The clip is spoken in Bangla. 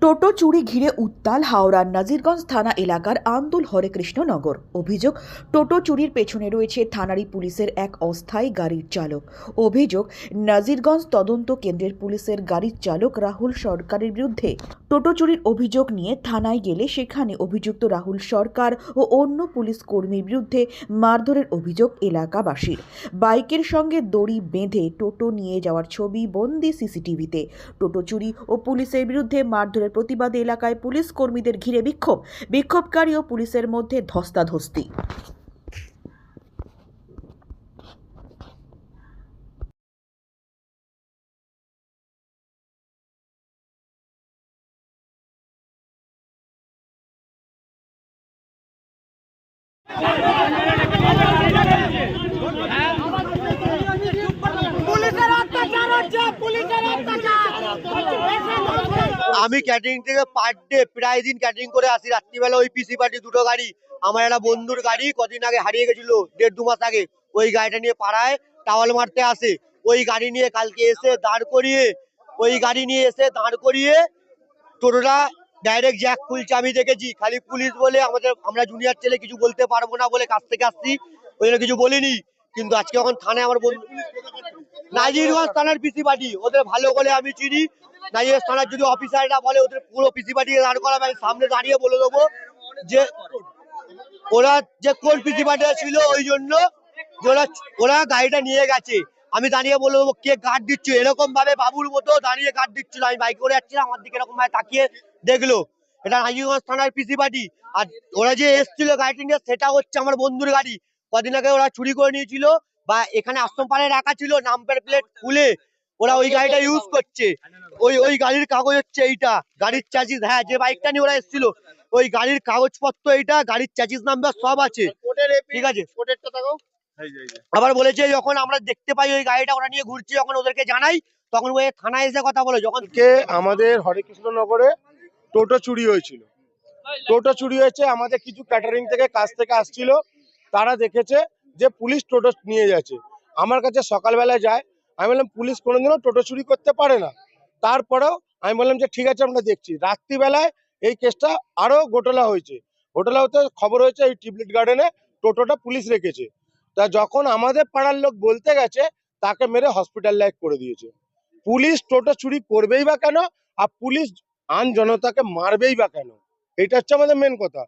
টোটো চুরি ঘিরে উত্তাল হাওড়ার নাজিরগঞ্জ থানা এলাকার আন্দুল হরেকৃষ্ণনগর। অভিযোগ, টোটো চুরির পেছনে রয়েছে থানারি পুলিশের এক অস্থায়ী গাড়ির চালক। অভিযোগ, নাজিরগঞ্জ তদন্ত কেন্দ্রের পুলিশের গাড়ির চালক রাহুল সরকারের বিরুদ্ধে টোটো চুরির অভিযোগ নিয়ে থানায় গেলে সেখানে অভিযুক্ত রাহুল সরকার ও অন্য পুলিশ কর্মীর বিরুদ্ধে মারধরের অভিযোগ এলাকাবাসীর। বাইকের সঙ্গে দড়ি বেঁধে টোটো নিয়ে যাওয়ার ছবি বন্দি সিসিটিভিতে। টোটো চুরি ও পুলিশের বিরুদ্ধে মারধরের প্রতিবাদে এলাকায় পুলিশ কর্মীদের ঘিরে বিক্ষোভকারী ও পুলিশের মধ্যে ধস্তাধস্তি। আমি ক্যাটারিং থেকে পার ডে প্রায় দিন ক্যাটারিং করে আসি। রাত্রিবেলা ওই পিসি পার্টি দুটো গাড়ি, আমার একটা বন্ধুর গাড়ি কদিন আগে হারিয়ে গেছিল, 1.5-2 মাস আগে। ওই গাড়িটা নিয়ে পাড়ায় টাওয়াল মারতে আসে। ওই গাড়ি নিয়ে কালকে এসে দাঁড় করিয়ে টোটোটা ডাইরেক্ট জ্যাক খুলছে। আমি দেখেছি, খালি পুলিশ বলে আমরা জুনিয়র ছেলে কিছু বলতে পারবো না বলে কাছ থেকে আসছি, ওই জন্য কিছু বলিনি। কিন্তু আজকে যখন থানায় আমার বন্ধু নাজিরগঞ্জ থানার পিসি পার্টি, ওদের ভালো করে আমি চিনি। নাজিরগঞ্জ থানার যদি অফিসাররা বলে ওদের পুরো পিসি পার্টি দাঁড় করাবে, আমি সামনে দাঁড়িয়ে বলে দেবো যে ওরা যে কোন পিসি পার্টি ছিল, ওই জন্য ওরা গাড়িটা নিয়ে গেছে। আমি দাঁড়িয়ে বলে দেবো কে গার্ড দিচ্ছে। এরকম ভাবে বাবুর মতো দাঁড়িয়ে গার্ড দিচ্ছিল। আমি বাইক করে যাচ্ছিলাম, আমার দিকে এরকম ভাবে তাকিয়ে দেখলো। এটা নাজিরগঞ্জ থানার পিসি পার্টি। আর ওরা যে এসছিল গাড়িটা নিয়ে, সেটা হচ্ছে আমার বন্ধুর গাড়ি। কদিন আগে ওরা চুরি করে নিয়েছিল, বা এখানে আশ্রমপাড়ায় রাখা ছিল, নাম্বার প্লেট খুলে ওরা ওই গাড়িটা ইউজ করছে। ওই গাড়ির কাগজ হচ্ছে এইটা, গাড়ির চার্জিস। হ্যাঁ, যে বাইকটা নিয়ে ওরা এসেছিল ওই গাড়ির কাগজপত্র এইটা, গাড়ির চার্জিস নাম্বার সব আছে, ঠিক আছে। আবার বলেছে যখন আমরা দেখতে পাই ওই গাড়িটা ওরা নিয়ে ঘুরছে, যখন ওদেরকে জানাই তখন ওই থানায় এসে কথা বলে। যখন আমাদের হরেকৃষ্ণনগরে টোটো চুরি হয়েছিল, আমাদের কিছু ক্যাটারিং থেকে কাজ থেকে আসছিল, তারা দেখেছে যে পুলিশ টোটো নিয়ে যাচ্ছে। আমার কাছে সকালবেলায় যায়, আমি বললাম পুলিশ কোনোদিনও টোটো চুরি করতে পারে না। তারপরেও আমি বললাম যে ঠিক আছে আমরা দেখছি। রাত্রিবেলায় এই কেসটা আরো ঘোটালা হতে খবর হয়েছে এই টিবলিট গার্ডেনে টোটোটা পুলিশ রেখেছে। তা যখন আমাদের পাড়ার লোক বলতে গেছে, তাকে মেরে হসপিটালাইজ করে দিয়েছে। পুলিশ টোটো চুরি করবেই বা কেন, আর পুলিশ আইন জনতাকে মারবেই বা কেন? এটা হচ্ছে আমাদের মেন কথা।